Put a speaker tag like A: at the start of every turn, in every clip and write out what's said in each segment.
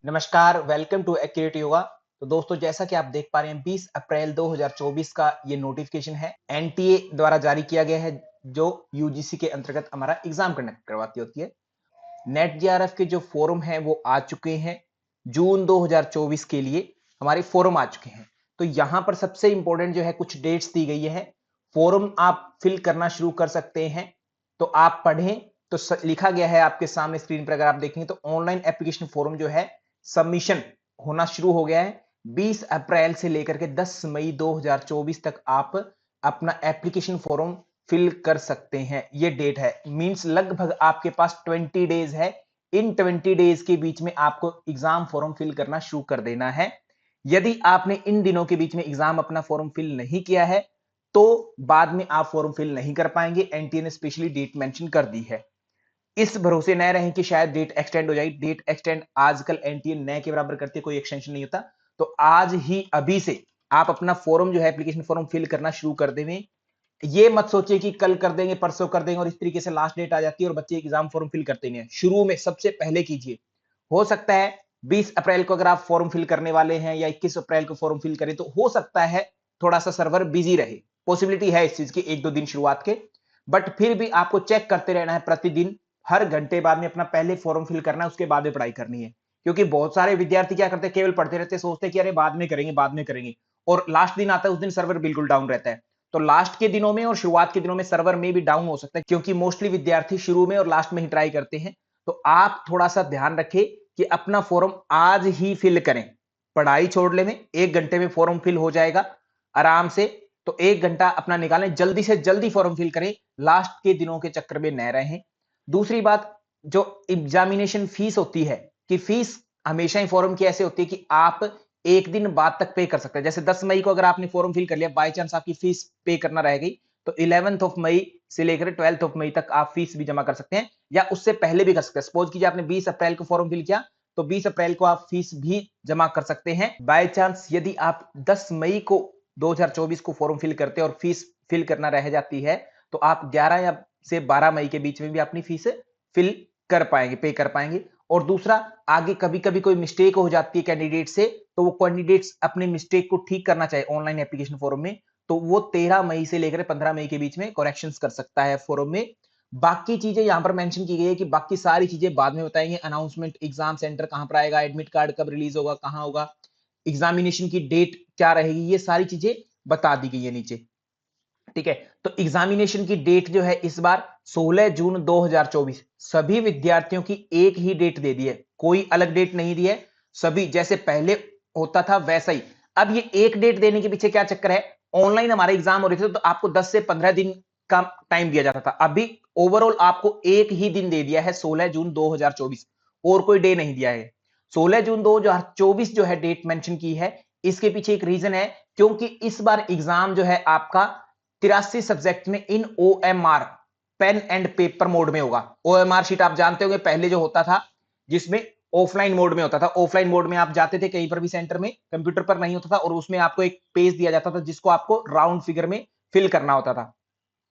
A: नमस्कार, welcome to accurate yoga. तो दोस्तों, जैसा कि आप देख पा रहे हैं 20 अप्रैल 2024 का ये नोटिफिकेशन है एनटीए द्वारा जारी किया गया है, जो यूजीसी के अंतर्गत हमारा एग्जाम कंडक्ट करवाती होती है। नेट जेआरएफ के जो फोरम हैं वो आ चुके हैं। जून 2024 के लिए हमारे फोरम आ चुके हैं। तो यहाँ पर सबसे इंपॉर्टेंट जो है कुछ डेट्स दी गई है। फोरम आप फिल करना शुरू कर सकते हैं। तो आप पढ़ें तो लिखा गया है आपके सामने स्क्रीन पर, अगर आप देखेंगे तो ऑनलाइन एप्लीकेशन फॉर्म जो है सबमिशन होना शुरू हो गया है। 20 अप्रैल से लेकर के 10 मई 2024 तक आप अपना एप्लीकेशन फॉर्म फिल कर सकते हैं। ये डेट है, मींस लगभग आपके पास 20 डेज है। इन 20 डेज के बीच में आपको एग्जाम फॉर्म फिल करना शुरू कर देना है। यदि आपने इन दिनों के बीच में एग्जाम अपना फॉर्म फिल नहीं किया है तो बाद में आप फॉर्म फिल नहीं कर पाएंगे। एनटीए ने स्पेशली डेट मेंशन कर दी है। इस भरोसे न रहें कि शायद डेट एक्सटेंड हो जाए। डेट एक्सटेंड आजकल एनटीए नए के बराबर करती है, कोई एक्सटेंशन नहीं होता। तो आज ही अभी से आप अपना फॉर्म जो है एप्लीकेशन फॉर्म फिल करना शुरू कर देंगे। ये मत सोचिए कि कल कर देंगे, परसों कर देंगे और इस तरीके से लास्ट डेट आ जाती है और बच्चे एग्जाम फॉर्म फिल करते नहीं है। शुरू में सबसे पहले कीजिए। हो सकता है 20 अप्रैल को अगर आप फॉर्म फिल करने वाले हैं या 21 अप्रैल को फॉर्म फिल करें तो हो सकता है थोड़ा सा सर्वर बिजी रहे। पॉसिबिलिटी है इस चीज की, एक दो दिन शुरुआत के। बट फिर भी आपको चेक करते रहना है प्रतिदिन, हर घंटे बाद में अपना पहले फॉर्म फिल करना है, उसके बाद में पढ़ाई करनी है। क्योंकि बहुत सारे विद्यार्थी क्या करते हैं, केवल पढ़ते रहते हैं, सोचते हैं कि अरे बाद में करेंगे बाद में करेंगे, और लास्ट दिन आता है उस दिन सर्वर बिल्कुल डाउन रहता है। तो लास्ट के दिनों में और शुरुआत के दिनों में सर्वर में भी डाउन हो सकता है, क्योंकि मोस्टली विद्यार्थी शुरू में और लास्ट में ही ट्राई करते हैं। तो आप थोड़ा सा ध्यान रखें कि अपना फॉर्म आज ही फिल करें। पढ़ाई छोड़ ले में 1 घंटे में फॉर्म फिल हो जाएगा आराम से। तो 1 घंटा अपना निकालें, जल्दी से जल्दी फॉर्म फिल करें, लास्ट के दिनों के चक्कर में न रहें। दूसरी बात, जो एग्जामिनेशन फीस होती है, कि फीस हमेशा ही फॉर्म की ऐसे होती है कि आप एक दिन बाद तक पे कर सकते हैं। जैसे 10 मई को अगर आपने फॉर्म फिल कर लिया, बाई चांस आपकी फीस पे करना रह गई, तो 11th ऑफ मई से लेकर 12th ऑफ मई तक आप फीस भी जमा कर सकते हैं, या उससे पहले भी कर सकते हैं। सपोज कीजिए आपने 20 अप्रैल को फॉर्म फिल किया तो 20 अप्रैल को आप फीस भी जमा कर सकते हैं। बाय चांस यदि आप 10 मई को 2024 को फॉर्म फिल करते हैं और फीस फिल करना रह जाती है, तो आप 11 या से 12 मई के बीच में भी अपनी फीस फिल कर पाएंगे, पे कर पाएंगे। और दूसरा, आगे कभी कभी कोई मिस्टेक हो जाती है कैंडिडेट से, तो वो कैंडिडेट्स अपने मिस्टेक को ठीक करना चाहे ऑनलाइन एप्लीकेशन फॉर्म में, तो वो 13 मई से लेकर 15 मई के बीच में करेक्शंस कर सकता है फॉर्म में। बाकी चीजें यहां पर मेंशन की गई है कि बाकी सारी चीजें बाद में बताएंगे। अनाउंसमेंट, एग्जाम सेंटर कहां पर आएगा, एडमिट कार्ड कब रिलीज होगा, कहां होगा, एग्जामिनेशन की डेट क्या रहेगी, ये सारी चीजें बता दी गई है नीचे। ठीक है। तो एग्जामिनेशन की डेट जो है इस बार 16 जून 2024, सभी विद्यार्थियों की एक ही डेट दे दी है, कोई अलग डेट नहीं दी है। सभी जैसे पहले होता था वैसा ही। अब ये एक डेट देने के पीछे क्या चक्कर है, ऑनलाइन हमारे एग्जाम हो रहे थे तो आपको 10 से 15 दिन का टाइम दिया जाता था। अभी ओवरऑल आपको एक ही दिन दे दिया है, 16 जून 2024, और कोई डे नहीं दिया है। 16 जून 2024 जो है डेट मेंशन की है, इसके पीछे एक रीजन है, क्योंकि इस बार एग्जाम जो है आपका 83 सब्जेक्ट में in OMR, pen and paper mode में होगा। ओएमआर शीट आप जानते होंगे, पहले जो होता था जिसमें ऑफलाइन मोड में होता था। ऑफलाइन मोड में आप जाते थे कहीं पर भी सेंटर में, कंप्यूटर पर नहीं होता था, और उसमें आपको एक पेज दिया जाता था जिसको आपको राउंड फिगर में फिल करना होता था।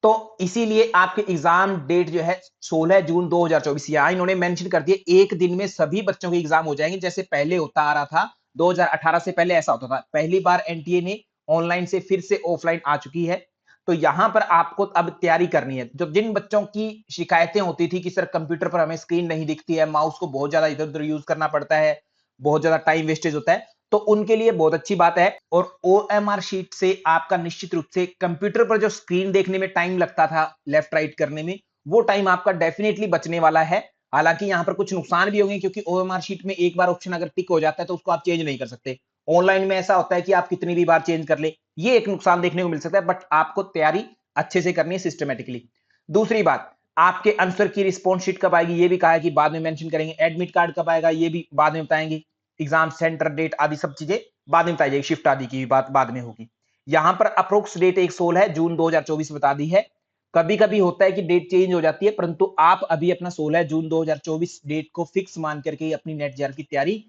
A: तो इसीलिए आपके एग्जाम डेट जो है 16 जून 2024, यहां इन्होंने मेंशन कर दिया एक दिन में सभी बच्चों के एग्जाम हो जाएंगे, जैसे पहले होता आ रहा था। 2018 से पहले ऐसा होता था। पहली बार एनटीए ने ऑनलाइन से फिर से ऑफलाइन आ चुकी है। तो यहां पर आपको अब तैयारी करनी है। जो जिन बच्चों की शिकायतें होती थी कि सर कंप्यूटर पर हमें स्क्रीन नहीं दिखती है, माउस को बहुत ज्यादा इधर उधर यूज करना पड़ता है, बहुत ज्यादा टाइम वेस्टेज होता है, तो उनके लिए बहुत अच्छी बात है। और ओएमआर शीट से आपका निश्चित रूप से कंप्यूटर पर जो स्क्रीन देखने में टाइम लगता था लेफ्ट राइट करने में, वो टाइम आपका डेफिनेटली बचने वाला है। हालांकि यहां पर कुछ नुकसान भी होंगे, क्योंकि ओएमआर शीट में एक बार ऑप्शन अगर टिक हो जाता है तो उसको आप चेंज नहीं कर सकते। ऑनलाइन में ऐसा होता है कि आप कितनी भी बार चेंज कर ले, ये एक नुकसान देखने को मिल सकता है। बट आपको तैयारी अच्छे से करनी है सिस्टमेटिकली। दूसरी बात, आपके आंसर की रिस्पॉन्स शीट कब आएगी ये भी कहा है कि बाद में मेंशन करेंगे। एडमिट कार्ड कब आएगा ये भी बाद में बताएंगे। एग्जाम सेंटर डेट आदि सब चीजें बाद में बताई जाएगी। शिफ्ट आदि की बात बाद में होगी। यहां पर अप्रोक्स डेट एक 16 जून 2024 बता दी है। कभी कभी होता है कि डेट चेंज हो जाती है, परंतु आप अभी अपना 16 जून 2024 डेट को फिक्स मान करके अपनी नेट जेआर की तैयारी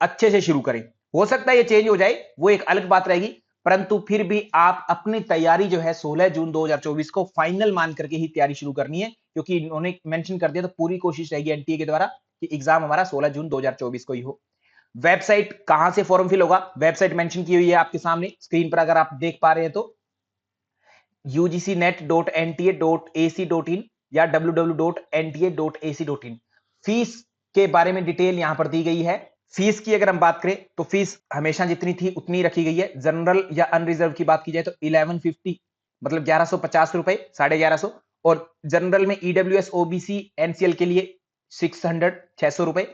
A: अच्छे से शुरू करें। हो सकता है ये चेंज हो जाए, वो एक अलग बात रहेगी, परंतु फिर भी आप अपनी तैयारी जो है 16 जून 2024 को फाइनल मान करके ही तैयारी शुरू करनी है, क्योंकि इन्होंने मेंशन कर दिया। तो पूरी कोशिश रहेगी एनटीए के द्वारा कि एग्जाम हमारा 16 जून 2024 को ही हो। वेबसाइट कहां से फॉर्म फिल होगा, वेबसाइट मेंशन की हुई है आपके सामने स्क्रीन पर अगर आप देख पा रहे हैं तो ugcnet.nta.ac.in या www.nta.ac.in। फीस के बारे में डिटेल यहां पर दी गई है। फीस की अगर हम बात करें तो फीस हमेशा जितनी थी उतनी रखी गई है। जनरल या अनरिजर्व की बात की जाए तो 1150 मतलब 1150 रुपए 1150, और जनरल में ईडब्ल्यूएस ओबीसी एनसीएल के लिए 600 रुपए,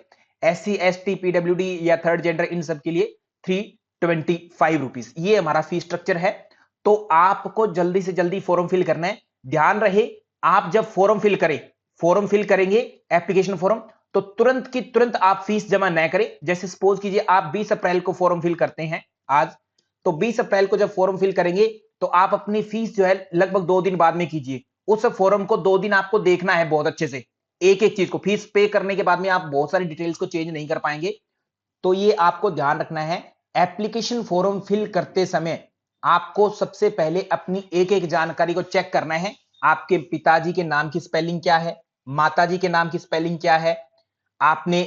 A: एससी एसटी पीडब्ल्यूडी या थर्ड जेंडर इन सब के लिए 325 रुपीज। ये हमारा फीस स्ट्रक्चर है। तो आपको जल्दी से जल्दी फॉर्म फिल करना है। ध्यान रहे, आप जब फॉर्म फिल करेंगे एप्लीकेशन फॉर्म, तो तुरंत की तुरंत आप फीस जमा न करें। जैसे सपोज कीजिए आप 20 अप्रैल को फॉर्म फिल करते हैं आज, तो 20 अप्रैल को जब फॉर्म फिल करेंगे तो आप अपनी फीस जो है लगभग 2 दिन बाद में कीजिए। उस फॉर्म को 2 दिन आपको देखना है बहुत अच्छे से, एक एक चीज को। फीस पे करने के बाद में आप बहुत सारी डिटेल्स को चेंज नहीं कर पाएंगे, तो ये आपको ध्यान रखना है। एप्लीकेशन फॉर्म फिल करते समय आपको सबसे पहले अपनी एक एक जानकारी को चेक करना है। आपके पिताजी के नाम की स्पेलिंग क्या है, माताजी के नाम की स्पेलिंग क्या है, आपने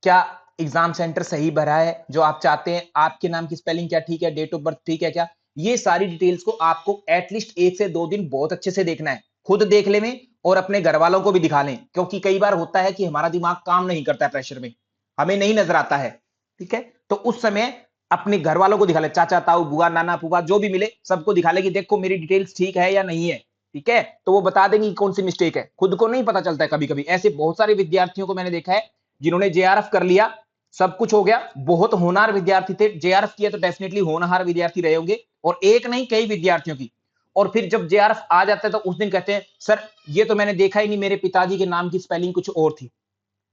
A: क्या एग्जाम सेंटर सही भरा है जो आप चाहते हैं, आपके नाम की स्पेलिंग क्या ठीक है, डेट ऑफ बर्थ ठीक है क्या, ये सारी डिटेल्स को आपको एटलीस्ट 1 से 2 दिन बहुत अच्छे से देखना है। खुद देख ले में और अपने घर वालों को भी दिखा लें, क्योंकि कई बार होता है कि हमारा दिमाग काम नहीं करता है प्रेशर में, हमें नहीं नजर आता है। ठीक है, तो उस समय अपने घर वालों को दिखा ले, चाचा ताऊ बुआ नाना फूफा जो भी मिले सबको दिखा ले कि देखो मेरी डिटेल्स ठीक है या नहीं है। ठीक है, तो वो बता देंगे कौन सी मिस्टेक है। खुद को नहीं पता चलता है कभी कभी। ऐसे बहुत सारे विद्यार्थियों को मैंने देखा है जिन्होंने जेआरएफ कर लिया, सब कुछ हो गया, बहुत होनहार विद्यार्थी थे, जेआरएफ किया तो डेफिनेटली होनहार विद्यार्थी रहे होंगे, और एक नहीं कई विद्यार्थियों की। और फिर जब जेआरएफ आ जाता है तो उस दिन कहते हैं सर ये तो मैंने देखा ही नहीं, मेरे पिताजी के नाम की स्पेलिंग कुछ और थी,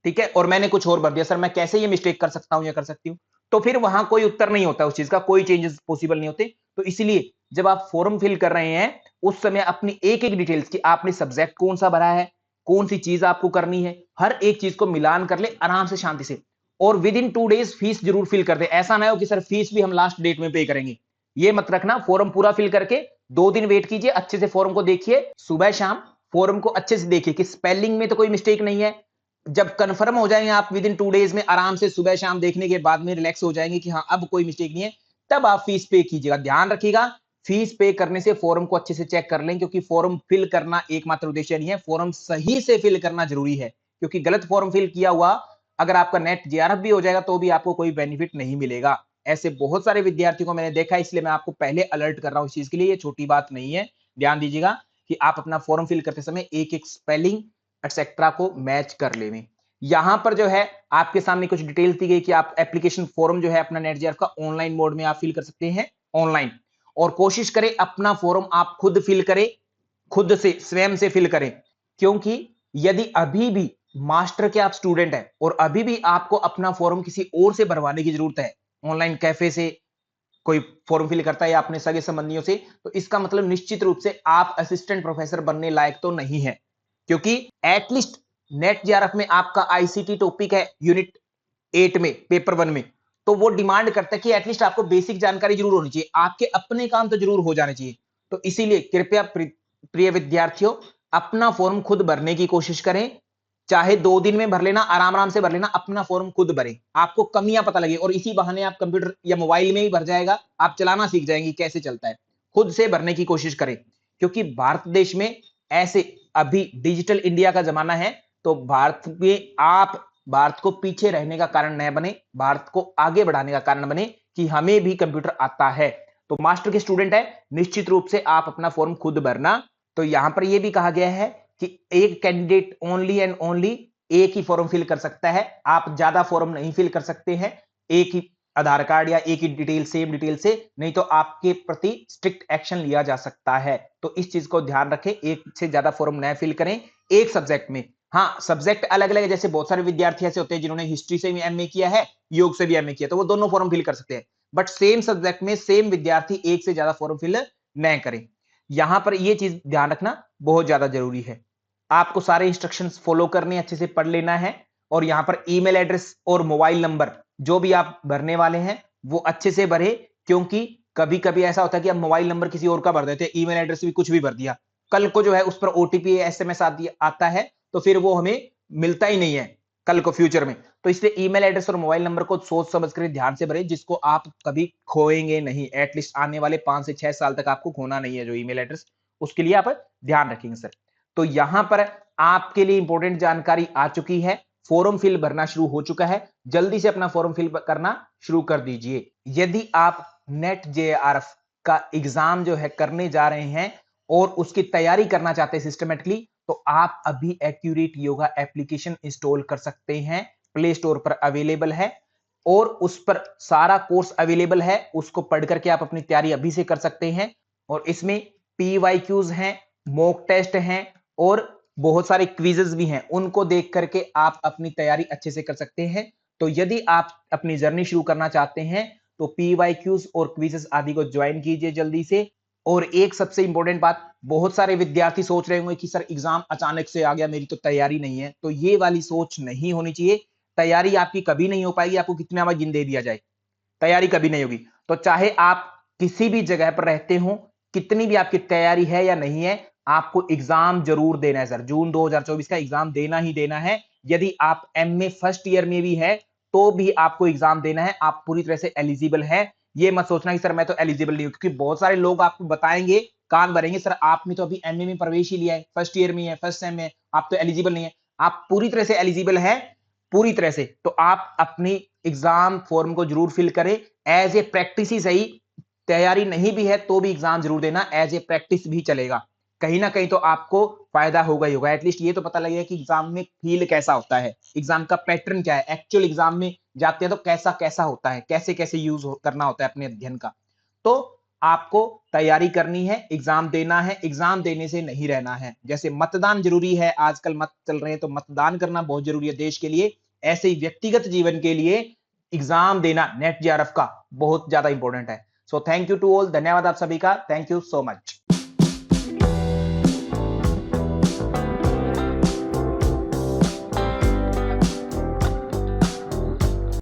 A: ठीक है, और मैंने कुछ और भर दिया, सर मैं कैसे ये मिस्टेक कर सकता हूं या कर सकती हूँ। तो फिर वहां कोई उत्तर नहीं होता, उस चीज का कोई चेंजेस पॉसिबल नहीं होते। तो इसलिए जब आप फॉर्म फिल कर रहे हैं उस समय अपनी एक एक डिटेल्स की, आपने सब्जेक्ट कौन सा भरा है, कौन सी चीज आपको करनी है, हर एक चीज को मिलान कर ले आराम से शांति से। और विद इन 2 डेज फीस जरूर फिल कर दे। ऐसा ना हो कि सर फीस भी हम लास्ट डेट में पे करेंगे, ये मत रखना। फॉर्म पूरा फिल करके 2 दिन वेट कीजिए, अच्छे से फॉर्म को देखिए सुबह शाम, फॉर्म को अच्छे से देखिए कि स्पेलिंग में तो कोई मिस्टेक नहीं है। जब कंफर्म हो जाएंगे आप विद इन 2 डेज में, आराम से सुबह शाम देखने के बाद में रिलैक्स हो जाएंगे कि हाँ अब कोई मिस्टेक नहीं है, तब आप फीस पे कीजिएगा। ध्यान रखिएगा, फीस पे करने से फॉर्म को अच्छे से चेक कर लें, क्योंकि फॉर्म फिल करना एकमात्र उद्देश्य नहीं है, फॉर्म सही से फिल करना जरूरी है। क्योंकि गलत फॉर्म फिल किया हुआ अगर आपका नेट जेआरएफ भी हो जाएगा तो भी आपको कोई बेनिफिट नहीं मिलेगा। ऐसे बहुत सारे विद्यार्थियों को मैंने देखा है, इसलिए मैं आपको पहले अलर्ट कर रहा हूं इस चीज के लिए। ये छोटी बात नहीं है, ध्यान दीजिएगा कि आप अपना फॉर्म फिल करते समय एक एक स्पेलिंग एक्सेट्रा को मैच कर लें। यहां पर जो है आपके सामने कुछ डिटेल्स दी गई कि आप एप्लीकेशन फॉर्म जो है अपना नेट जेआरएफ का ऑनलाइन मोड में आप फिल कर सकते हैं, ऑनलाइन। और कोशिश करें अपना फॉर्म आप खुद फिल करें, खुद से स्वयं से फिल करें। क्योंकि यदि अभी भी मास्टर के आप स्टूडेंट हैं और अभी भी आपको अपना फॉर्म किसी और से भरवाने की जरूरत है, ऑनलाइन कैफे से कोई फॉर्म फिल करता है या अपने सगे संबंधियों से, तो इसका मतलब निश्चित रूप से आप असिस्टेंट प्रोफेसर बनने लायक तो नहीं है। क्योंकि एटलीस्ट नेट जेआरएफ में आपका आईसीटी टॉपिक है यूनिट 8 में, पेपर 1 में, तो वो डिमांड करता है कि एटलीस्ट आपको बेसिक जानकारी जरूर होनी चाहिए, आपके अपने काम तो जरूर हो जाने चाहिए। तो इसीलिए कृपया प्रिय विद्यार्थियों, अपना फॉर्म खुद भरने की कोशिश करें। चाहे 2 दिन में भर लेना, आराम आराम से भर लेना, अपना फॉर्म खुद भरें, आपको कमियां पता लगे, और इसी बहाने आप कंप्यूटर या मोबाइल में ही भर जाएगा, आप चलाना सीख जाएंगे कैसे चलता है। खुद से भरने की कोशिश करें, क्योंकि भारत देश में ऐसे अभी डिजिटल इंडिया का जमाना है, तो भारत में आप भारत को पीछे रहने का कारण न बने, भारत को आगे बढ़ाने का कारण बने कि हमें भी कंप्यूटर आता है। तो मास्टर के स्टूडेंट है, निश्चित रूप से आप अपना फॉर्म खुद भरना। तो यहां पर यह भी कहा गया है कि एक कैंडिडेट ओनली एंड ओनली एक ही फॉर्म फिल कर सकता है, आप ज्यादा फॉर्म नहीं फिल कर सकते हैं एक ही आधार कार्ड या एक ही डिटेल सेम डिटेल से, नहीं तो आपके प्रति स्ट्रिक्ट एक्शन लिया जा सकता है। तो इस चीज को ध्यान रखें, एक से ज्यादा फॉर्म न फिल करें एक सब्जेक्ट में। हाँ, सब्जेक्ट अलग अलग है, जैसे बहुत सारे विद्यार्थी ऐसे होते हैं जिन्होंने हिस्ट्री से भी एमए किया है, योग से भी एमए किया, तो वो दोनों फॉर्म फिल कर सकते हैं। बट सेम सब्जेक्ट में सेम विद्यार्थी एक से ज्यादा फॉर्म फिल न करें। यहां पर यह चीज ध्यान रखना बहुत ज्यादा जरूरी है। आपको सारे इंस्ट्रक्शंस फॉलो करने, अच्छे से पढ़ लेना है। और यहां पर ईमेल एड्रेस और मोबाइल नंबर जो भी आप भरने वाले हैं वो अच्छे से भरे, क्योंकि कभी कभी ऐसा होता है कि हम मोबाइल नंबर किसी और का भर देते हैं, ईमेल एड्रेस भी कुछ भी भर दिया, कल को जो है उस पर ओटीपी एसएमएस आता है तो फिर वो हमें मिलता ही नहीं है। कल को फ्यूचर में। तो इसलिए ईमेल एड्रेस और मोबाइल नंबर को सोच समझ कर ध्यान से भरें, जिसको आप कभी खोएंगे नहीं। एटलीस्ट आने वाले 5 से 6 साल तक आपको खोना नहीं है जो ईमेल एड्रेस, उसके लिए आप ध्यान रखेंगे सर। तो यहां पर आपके लिए इंपॉर्टेंट जानकारी आ चुकी है। फॉर्म फिल भरना शुरू हो चुका है, जल्दी से अपना फॉर्म फिल करना शुरू कर दीजिए। यदि आप नेट जेआरएफ का एग्जाम जो है करने जा रहे हैं और उसकी तैयारी करना चाहते हैं सिस्टमेटिकली, तो आप अभी एक्यूरेट योगा एप्लीकेशन इंस्टॉल कर सकते हैं। प्ले स्टोर पर अवेलेबल है और उस पर सारा कोर्स अवेलेबल है, उसको पढ़ करके आप अपनी तैयारी अभी से कर सकते हैं। और इसमें पीवाईक्यूज हैं, मॉक टेस्ट हैं और बहुत सारे क्विजेस भी हैं, उनको देख करके आप अपनी तैयारी अच्छे से कर सकते हैं। तो यदि आप अपनी जर्नी शुरू करना चाहते हैं तो पीवाईक्यूज और क्विजेस आदि को ज्वाइन कीजिए जल्दी से। और एक सबसे इंपॉर्टेंट बात, बहुत सारे विद्यार्थी सोच रहे होंगे कि सर एग्जाम अचानक से आ गया, मेरी तो तैयारी नहीं है, तो ये वाली सोच नहीं होनी चाहिए। तैयारी आपकी कभी नहीं हो पाएगी, आपको कितना बार जिन दे दिया जाए, तैयारी कभी नहीं होगी। तो चाहे आप किसी भी जगह पर रहते हो, कितनी भी आपकी तैयारी है या नहीं है, आपको एग्जाम जरूर देना है सर। जून 2024 का एग्जाम देना ही देना है। यदि आप एमए फर्स्ट ईयर में भी है तो भी आपको एग्जाम देना है। आप पूरी तरह से एलिजिबल है। ये मत सोचना कि सर मैं तो एलिजिबल नहीं हूं, क्योंकि बहुत सारे लोग आपको बताएंगे, कान भरेंगे, सर आपने तो अभी एमए में प्रवेश ही लिया है, फर्स्ट ईयर में है, फर्स्ट सेम में, आप तो एलिजिबल नहीं है। आप पूरी तरह से एलिजिबल है, पूरी तरह से। तो आप अपनी एग्जाम फॉर्म को जरूर फिल करें। एज ए प्रैक्टिस ही सही, तैयारी नहीं भी है तो भी एग्जाम जरूर देना, एज ए प्रैक्टिस भी चलेगा। कहीं ना कहीं तो आपको फायदा होगा ही होगा। एटलीस्ट ये तो पता लगेगा कि एग्जाम में फील कैसा होता है, एग्जाम का पैटर्न क्या है, एक्चुअल एग्जाम में जाते हैं तो कैसा कैसा होता है, कैसे कैसे यूज करना होता है अपने अध्ययन का। तो आपको तैयारी करनी है, एग्जाम देना है, एग्जाम देने से नहीं रहना है। जैसे मतदान जरूरी है, आजकल मत चल रहे हैं, तो मतदान करना बहुत जरूरी है देश के लिए, ऐसे ही व्यक्तिगत जीवन के लिए एग्जाम देना नेट जेआरएफ का बहुत ज्यादा इंपॉर्टेंट है। So thank you to all, धन्यवाद आप सभी का, थैंक यू सो मच।